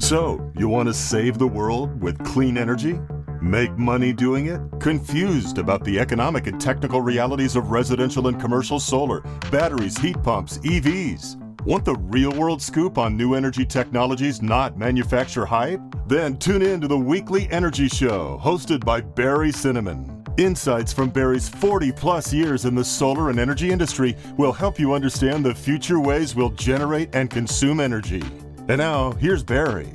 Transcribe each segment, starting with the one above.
So, you want to save the world with clean energy? Make money doing it? Confused about the economic and technical realities of residential and commercial solar, batteries, heat pumps, EVs? Want the real-world scoop on new energy technologies, not manufacturer hype? Then tune in to the Weekly Energy Show, hosted by Barry Cinnamon. Insights from Barry's 40-plus years in the solar and energy industry will help you understand the future ways we'll generate and consume energy. And now, here's Barry.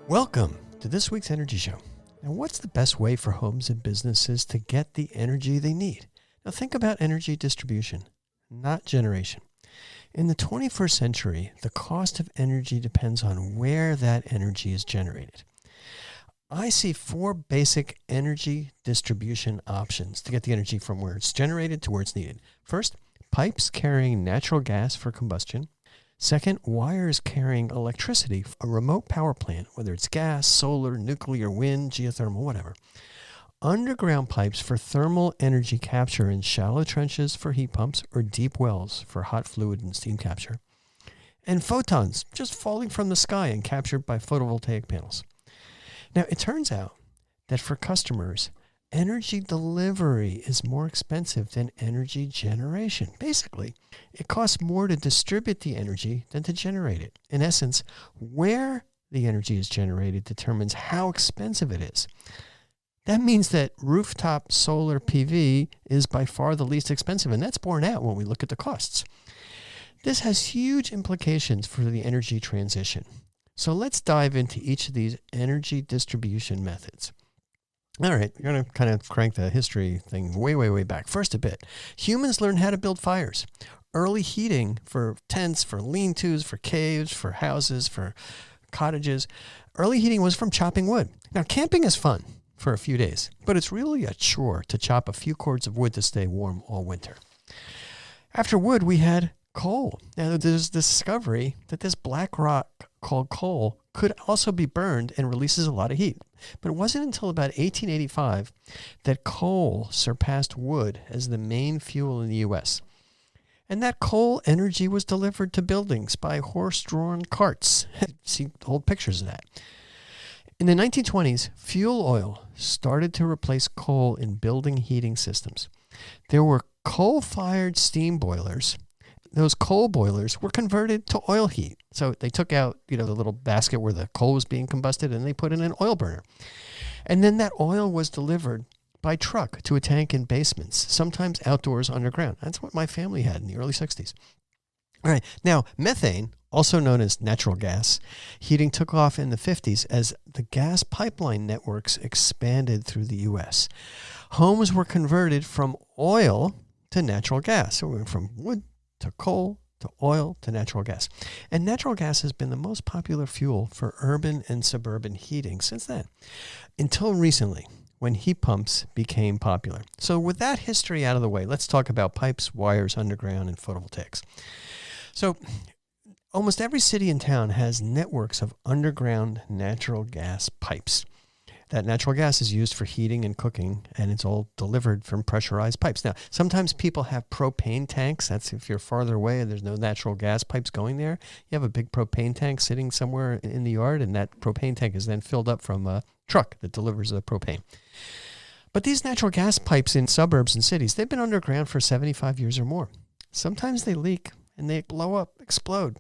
Welcome to this week's Energy Show. Now, what's the best way for homes and businesses to get the energy they need? Now, think about energy distribution, not generation. In the 21st century, the cost of energy depends on where that energy is generated. I see four basic energy distribution options to get the energy from where it's generated to where it's needed. First, pipes carrying natural gas for combustion. Second, wires carrying electricity, a remote power plant, whether it's gas, solar, nuclear, wind, geothermal, whatever. Underground pipes for thermal energy capture in shallow trenches for heat pumps or deep wells for hot fluid and steam capture. And photons just falling from the sky and captured by photovoltaic panels. Now, it turns out that for customers, energy delivery is more expensive than energy generation. Basically, it costs more to distribute the energy than to generate it. In essence, where the energy is generated determines how expensive it is. That means that rooftop solar PV is by far the least expensive, and that's borne out when we look at the costs. This has huge implications for the energy transition. So let's dive into each of these energy distribution methods. All right, we're going to kind of crank the history thing way back. First a bit. Humans learned how to build fires. Early heating for tents, for lean-tos, for caves, for houses, for cottages. Early heating was from chopping wood. Now, camping is fun for a few days, but it's really a chore to chop a few cords of wood to stay warm all winter. After wood, we had coal. Now, there's this discovery that this black rock called coal could also be burned and releases a lot of heat. But it wasn't until about 1885 that coal surpassed wood as the main fuel in the U.S. And that coal energy was delivered to buildings by horse-drawn carts. See old pictures of that. In the 1920s, fuel oil started to replace coal in building heating systems. There were coal-fired steam boilers. Those coal boilers were converted to oil heat. So they took out, the little basket where the coal was being combusted and they put in an oil burner. And then that oil was delivered by truck to a tank in basements, sometimes outdoors underground. That's what my family had in the early 60s. All right. Now, methane, also known as natural gas, heating took off in the 50s as the gas pipeline networks expanded through the U.S. Homes were converted from oil to natural gas. So we went from wood to coal, to oil, to natural gas. And natural gas has been the most popular fuel for urban and suburban heating since then, until recently, when heat pumps became popular. So with that history out of the way, let's talk about pipes, wires, underground, and photovoltaics. So almost every city and town has networks of underground natural gas pipes. That natural gas is used for heating and cooking, and it's all delivered from pressurized pipes. Now, sometimes people have propane tanks. That's if you're farther away and there's no natural gas pipes going there. You have a big propane tank sitting somewhere in the yard, and that propane tank is then filled up from a truck that delivers the propane. But these natural gas pipes in suburbs and cities, they've been underground for 75 years or more. Sometimes they leak, and they blow up, explode.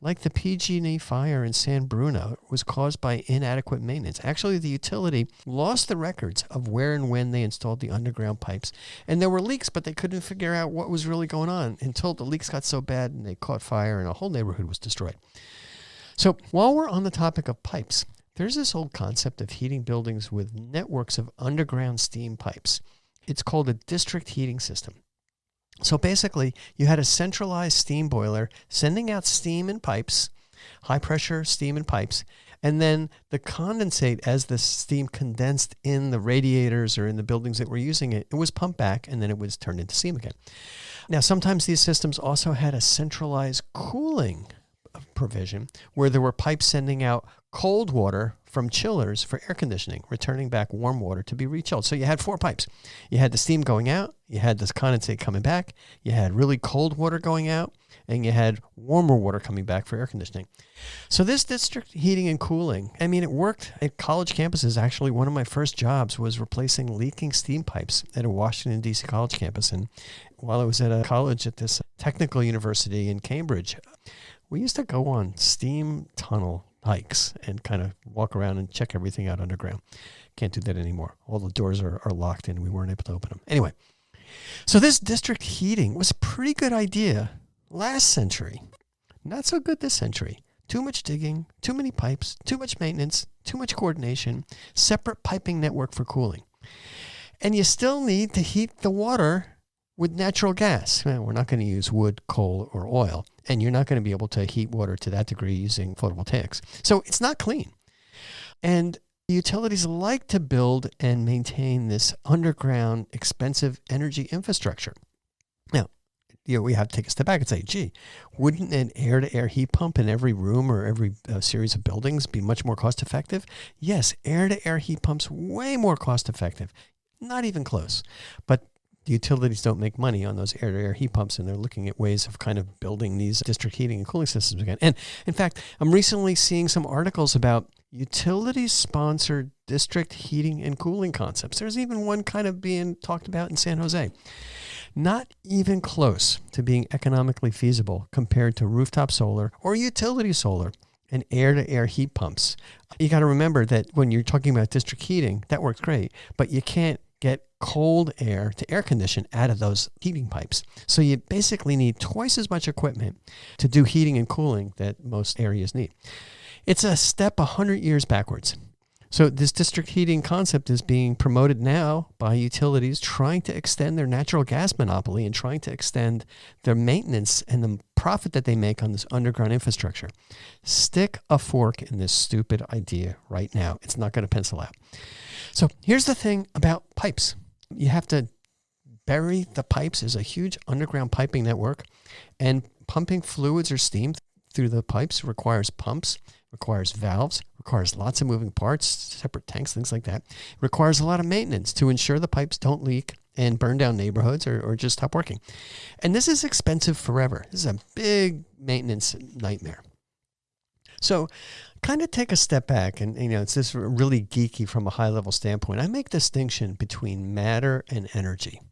Like the PG&E fire in San Bruno, was caused by inadequate maintenance. Actually, the utility lost the records of where and when they installed the underground pipes. And there were leaks, but they couldn't figure out what was really going on until the leaks got so bad and they caught fire and a whole neighborhood was destroyed. So while we're on the topic of pipes, there's this old concept of heating buildings with networks of underground steam pipes. It's called a district heating system. So basically, you had a centralized steam boiler sending out steam in pipes, high pressure steam in pipes, and then the condensate, as the steam condensed in the radiators or in the buildings that were using it, it was pumped back and then it was turned into steam again. Now, sometimes these systems also had a centralized cooling provision where there were pipes sending out cold water from chillers for air conditioning, returning back warm water to be rechilled. So you had 4 pipes. You had the steam going out, you had this condensate coming back, you had really cold water going out, and you had warmer water coming back for air conditioning. So this district heating and cooling, I mean, it worked at college campuses. Actually, one of my first jobs was replacing leaking steam pipes at a Washington, D.C. college campus. And while I was at a college at this technical university in Cambridge, we used to go on steam tunnel hikes and kind of walk around and check everything out underground. Can't do that anymore. All the doors are locked and we weren't able to open them. Anyway, so this district heating was a pretty good idea last century. Not so good this century. Too much digging, too many pipes, too much maintenance, too much coordination, separate piping network for cooling. And you still need to heat the water with natural gas. Well, we're not going to use wood, coal, or oil. And you're not going to be able to heat water to that degree using photovoltaics. So it's not clean. And utilities like to build and maintain this underground, expensive energy infrastructure. Now, we have to take a step back and say, gee, wouldn't an air-to-air heat pump in every room or every series of buildings be much more cost-effective? Yes, air-to-air heat pumps way more cost-effective. Not even close. But the utilities don't make money on those air-to-air heat pumps, and they're looking at ways of kind of building these district heating and cooling systems again. And in fact, I'm recently seeing some articles about utility-sponsored district heating and cooling concepts. There's even one kind of being talked about in San Jose. Not even close to being economically feasible compared to rooftop solar or utility solar and air-to-air heat pumps. You got to remember that when you're talking about district heating, that works great, but you can't get cold air to air condition out of those heating pipes. So you basically need twice as much equipment to do heating and cooling that most areas need. It's a step 100 years backwards. So this district heating concept is being promoted now by utilities trying to extend their natural gas monopoly and trying to extend their maintenance and the profit that they make on this underground infrastructure. Stick a fork in this stupid idea right now. It's not going to pencil out. So here's the thing about pipes. You have to bury the pipes. There's a huge underground piping network, and pumping fluids or steam through the pipes requires pumps, requires valves, requires lots of moving parts, separate tanks, things like that. It requires a lot of maintenance to ensure the pipes don't leak and burn down neighborhoods or just stop working. And this is expensive forever. This is a big maintenance nightmare. So kind of take a step back, and it's this really geeky from a high level standpoint. I make distinction between matter and energy.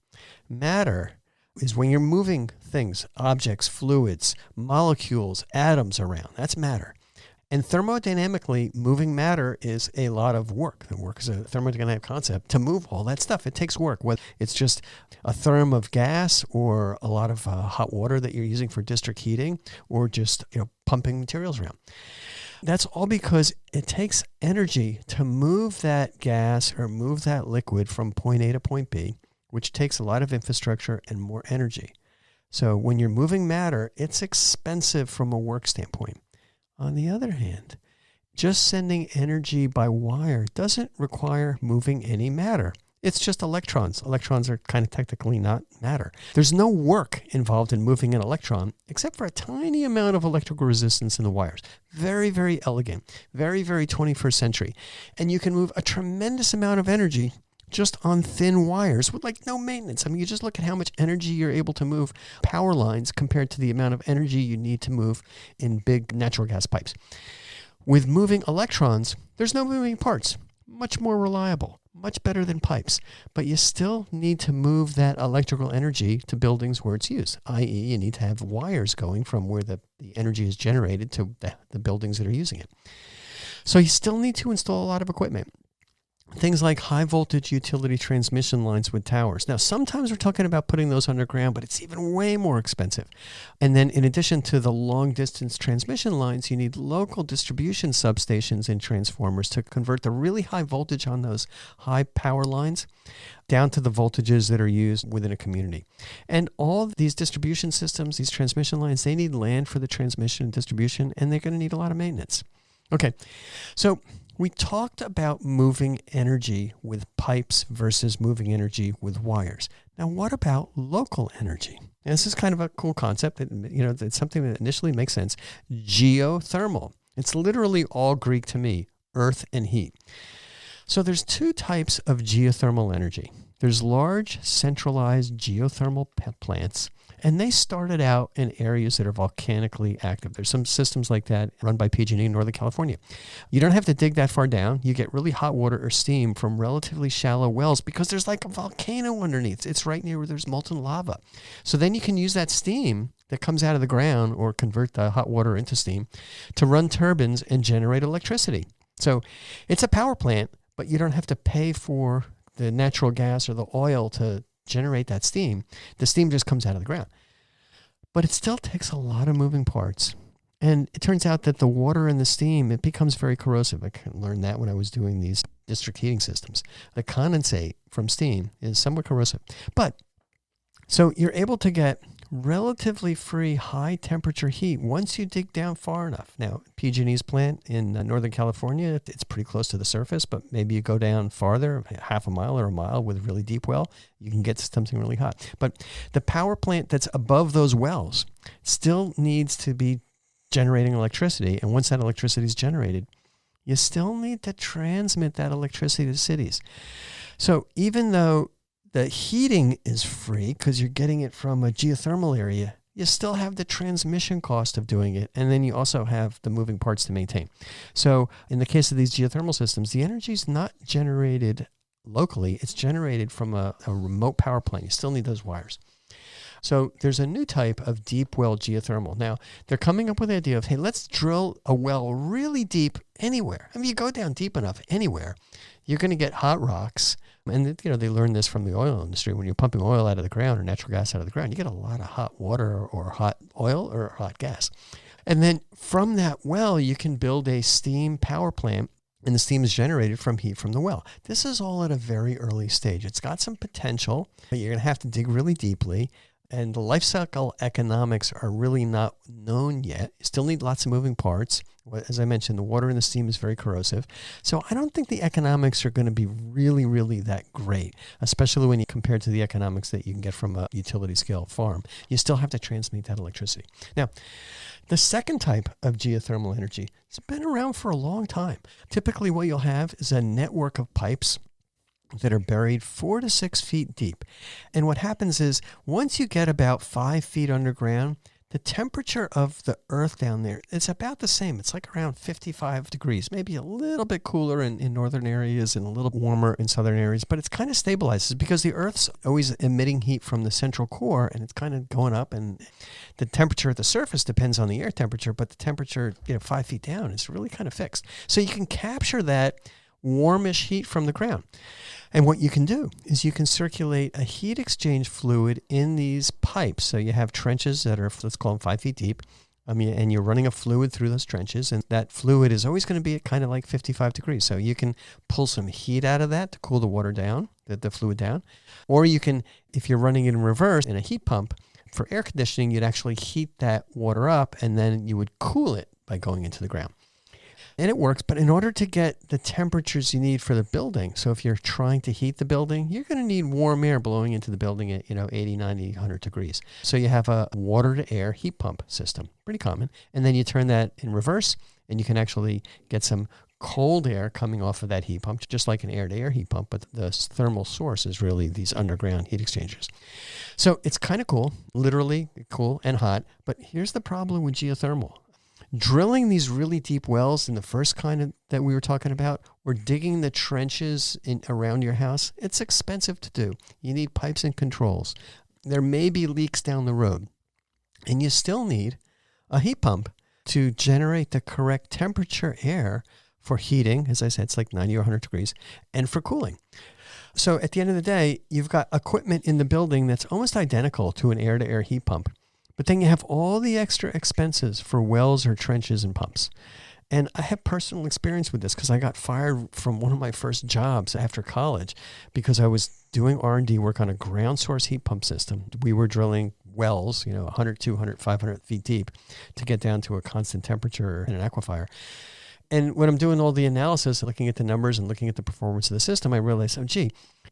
Matter is when you're moving things, objects, fluids, molecules, atoms around. That's matter. And thermodynamically, moving matter is a lot of work. The work is a thermodynamic concept. To move all that stuff, it takes work. Whether it's just a therm of gas or a lot of hot water that you're using for district heating, or just pumping materials around. That's all because it takes energy to move that gas or move that liquid from point A to point B, which takes a lot of infrastructure and more energy. So when you're moving matter, it's expensive from a work standpoint. On the other hand, just sending energy by wire doesn't require moving any matter. It's just electrons. Electrons are kind of technically not matter. There's no work involved in moving an electron except for a tiny amount of electrical resistance in the wires. Very, very elegant. Very, very 21st century. And you can move a tremendous amount of energy just on thin wires with no maintenance. I mean, you just look at how much energy you're able to move power lines compared to the amount of energy you need to move in big natural gas pipes. With moving electrons, there's no moving parts. Much more reliable, much better than pipes. But you still need to move that electrical energy to buildings where it's used, i.e. you need to have wires going from where the energy is generated to the buildings that are using it. So you still need to install a lot of equipment. Things like high voltage utility transmission lines with towers. Now, sometimes we're talking about putting those underground, but it's even way more expensive. And then in addition to the long distance transmission lines, you need local distribution substations and transformers to convert the really high voltage on those high power lines down to the voltages that are used within a community. And all these distribution systems, these transmission lines, they need land for the transmission and distribution, and they're going to need a lot of maintenance. Okay, so we talked about moving energy with pipes versus moving energy with wires. Now, what about local energy? And this is kind of a cool concept that, it's something that initially makes sense. Geothermal. It's literally all Greek to me. earth and heat. So there's two types of geothermal energy. There's large centralized geothermal plants, and they started out in areas that are volcanically active. There's some systems like that run by PG&E in Northern California. You don't have to dig that far down. You get really hot water or steam from relatively shallow wells because there's like a volcano underneath. It's right near where there's molten lava. So then you can use that steam that comes out of the ground or convert the hot water into steam to run turbines and generate electricity. So it's a power plant, but you don't have to pay for the natural gas or the oil to generate that steam. The steam just comes out of the ground. But it still takes a lot of moving parts. And it turns out that the water and the steam, it becomes very corrosive. I learned that when I was doing these district heating systems. The condensate from steam is somewhat corrosive. But so you're able to get relatively free high temperature heat once you dig down far enough. Now, PG&E's plant in Northern California, it's pretty close to the surface, but maybe you go down farther, half a mile or a mile with a really deep well, you can get something really hot. But the power plant that's above those wells still needs to be generating electricity. And once that electricity is generated, you still need to transmit that electricity to cities. So even though the heating is free because you're getting it from a geothermal area, you still have the transmission cost of doing it, and then you also have the moving parts to maintain. So in the case of these geothermal systems, the energy is not generated locally. It's generated from a remote power plant. You still need those wires. So there's a new type of deep well geothermal. Now, they're coming up with the idea of, hey, let's drill a well really deep anywhere. I mean, you go down deep enough anywhere, you're going to get hot rocks. And they learned this from the oil industry. When you're pumping oil out of the ground or natural gas out of the ground, you get a lot of hot water or hot oil or hot gas. And then from that well, you can build a steam power plant, and the steam is generated from heat from the well. This is all at a very early stage. It's got some potential, but you're going to have to dig really deeply. And the life cycle economics are really not known yet. You still need lots of moving parts. As I mentioned, the water in the steam is very corrosive. So I don't think the economics are going to be really, really that great, especially when you compare to the economics that you can get from a utility scale farm. You still have to transmit that electricity. Now, the second type of geothermal energy has been around for a long time. Typically what you'll have is a network of pipes that are buried 4 to 6 feet deep. And what happens is once you get about 5 feet underground, the temperature of the earth down there, it's about the same. It's like around 55 degrees, maybe a little bit cooler in northern areas and a little warmer in southern areas, but it's kind of stabilizes because the earth's always emitting heat from the central core and it's kind of going up, and the temperature at the surface depends on the air temperature, but the temperature 5 feet down is really kind of fixed. So you can capture that warmish heat from the ground. And what you can do is you can circulate a heat exchange fluid in these pipes. So you have trenches that are, let's call them 5 feet deep, and you're running a fluid through those trenches, and that fluid is always going to be at kind of like 55 degrees. So you can pull some heat out of that to cool the water down, the fluid down. Or you can, if you're running it in reverse in a heat pump, for air conditioning, you'd actually heat that water up, and then you would cool it by going into the ground. And it works, but in order to get the temperatures you need for the building, so if you're trying to heat the building, you're going to need warm air blowing into the building at 80, 90, 100 degrees. So you have a water-to-air heat pump system, pretty common, and then you turn that in reverse, and you can actually get some cold air coming off of that heat pump, just like an air-to-air heat pump, but the thermal source is really these underground heat exchangers. So it's kind of cool, literally cool and hot, but here's the problem with geothermal. Drilling these really deep wells in the first kind of that we were talking about, or digging the trenches around your house, it's expensive to do. You need pipes and controls. There may be leaks down the road. And you still need a heat pump to generate the correct temperature air for heating. As I said, it's like 90 or 100 degrees, and for cooling. So at the end of the day, you've got equipment in the building that's almost identical to an air-to-air heat pump. But then you have all the extra expenses for wells or trenches and pumps. And I have personal experience with this because I got fired from one of my first jobs after college because I was doing R&D work on a ground source heat pump system. We were drilling wells, 100, 200, 500 feet deep to get down to a constant temperature in an aquifer. And when I'm doing all the analysis, looking at the numbers and looking at the performance of the system, I realized,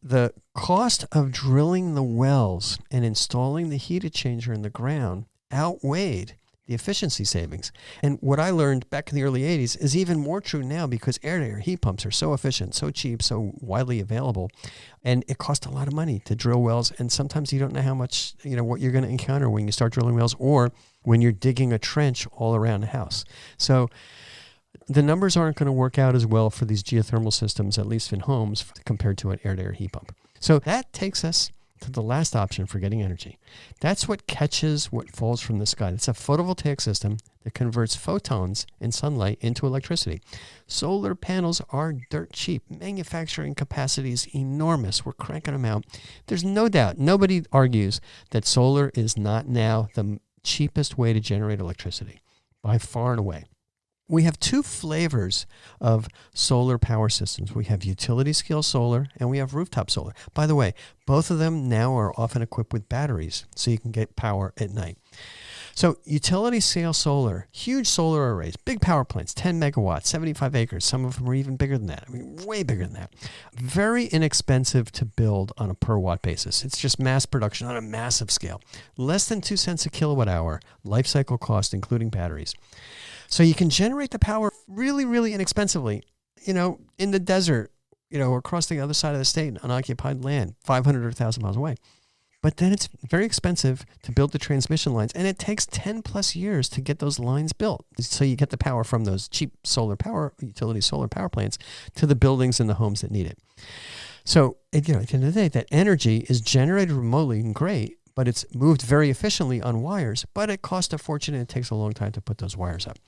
the cost of drilling the wells and installing the heat exchanger in the ground outweighed the efficiency savings. And what I learned back in the early 80s is even more true now because air-to-air heat pumps are so efficient, so cheap, so widely available. And it costs a lot of money to drill wells. And sometimes you don't know how much, what you're going to encounter when you start drilling wells or when you're digging a trench all around the house. So the numbers aren't going to work out as well for these geothermal systems, at least in homes, compared to an air-to-air heat pump. So that takes us to the last option for getting energy. That's what catches what falls from the sky. It's a photovoltaic system that converts photons in sunlight into electricity. Solar panels are dirt cheap. Manufacturing capacity is enormous. We're cranking them out. There's no doubt, nobody argues that solar is not now the cheapest way to generate electricity, by far and away. We have two flavors of solar power systems. We have utility scale solar and we have rooftop solar. By the way, both of them now are often equipped with batteries so you can get power at night. So utility scale solar, huge solar arrays, big power plants, 10 megawatts, 75 acres. Some of them are even bigger than that. I mean, way bigger than that. Very inexpensive to build on a per watt basis. It's just mass production on a massive scale. Less than 2 cents a kilowatt hour, life cycle cost, including batteries. So you can generate the power really, really inexpensively, in the desert, across the other side of the state, unoccupied land, 500 or 1,000 miles away. But then it's very expensive to build the transmission lines, and it takes 10 plus years to get those lines built. So you get the power from those cheap utility solar power plants to the buildings and the homes that need it. So, at the end of the day, that energy is generated remotely and great, but it's moved very efficiently on wires, but it costs a fortune and it takes a long time to put those wires up.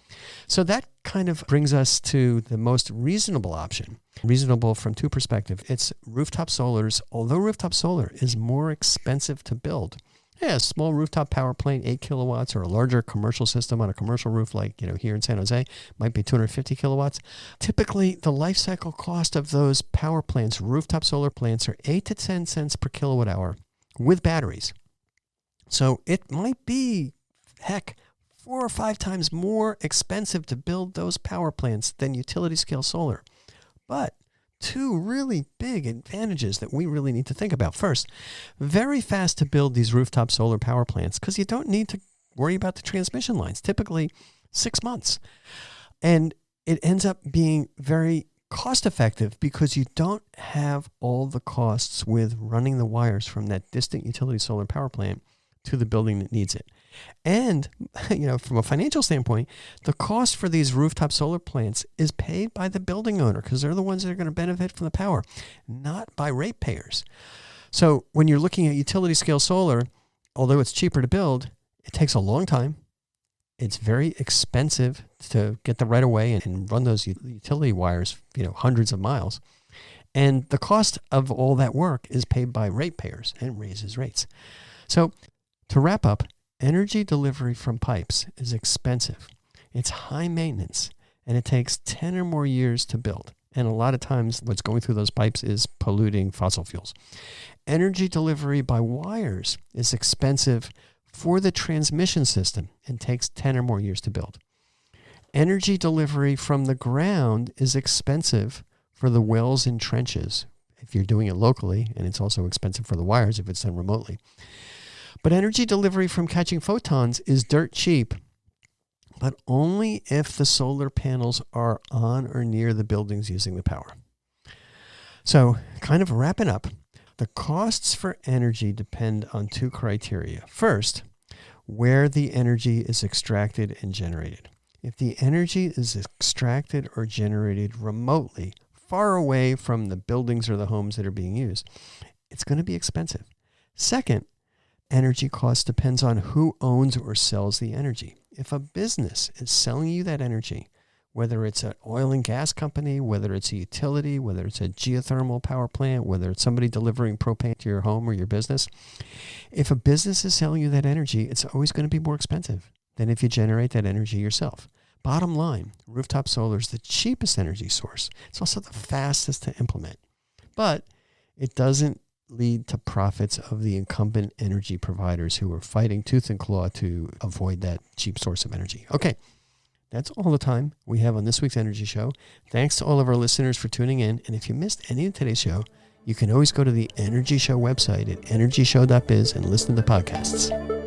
So that kind of brings us to the most reasonable option. Reasonable from two perspectives. It's rooftop solars, although rooftop solar is more expensive to build. Yeah, a small rooftop power plant, 8 kilowatts, or a larger commercial system on a commercial roof like here in San Jose might be 250 kilowatts. Typically, the life cycle cost of those power plants, rooftop solar plants, are 8 to 10 cents per kilowatt hour with batteries. So it might be, 4 or 5 times more expensive to build those power plants than utility scale solar. But two really big advantages that we really need to think about. First, very fast to build these rooftop solar power plants because you don't need to worry about the transmission lines, typically 6 months. And it ends up being very cost effective because you don't have all the costs with running the wires from that distant utility solar power plant to the building that needs it. And, from a financial standpoint, the cost for these rooftop solar plants is paid by the building owner because they're the ones that are going to benefit from the power, not by ratepayers. So when you're looking at utility scale solar, although it's cheaper to build, it takes a long time. It's very expensive to get the right of way and run those utility wires, hundreds of miles. And the cost of all that work is paid by ratepayers and raises rates. So to wrap up, energy delivery from pipes is expensive. It's high maintenance, and it takes 10 or more years to build. And a lot of times what's going through those pipes is polluting fossil fuels. Energy delivery by wires is expensive for the transmission system and takes 10 or more years to build. Energy delivery from the ground is expensive for the wells and trenches if you're doing it locally, and it's also expensive for the wires if it's done remotely. But energy delivery from catching photons is dirt cheap, but only if the solar panels are on or near the buildings using the power. So, kind of wrapping up, the costs for energy depend on two criteria. First, where the energy is extracted and generated. If the energy is extracted or generated remotely, far away from the buildings or the homes that are being used, it's going to be expensive. Second, energy cost depends on who owns or sells the energy. If a business is selling you that energy, whether it's an oil and gas company, whether it's a utility, whether it's a geothermal power plant, whether it's somebody delivering propane to your home or your business, if a business is selling you that energy, it's always going to be more expensive than if you generate that energy yourself. Bottom line, rooftop solar is the cheapest energy source. It's also the fastest to implement, but it doesn't lead to profits of the incumbent energy providers who are fighting tooth and claw to avoid that cheap source of energy. Okay, that's all the time we have on this week's Energy Show. Thanks to all of our listeners for tuning in. And if you missed any of today's show, you can always go to the Energy Show website at energyshow.biz and listen to the podcasts.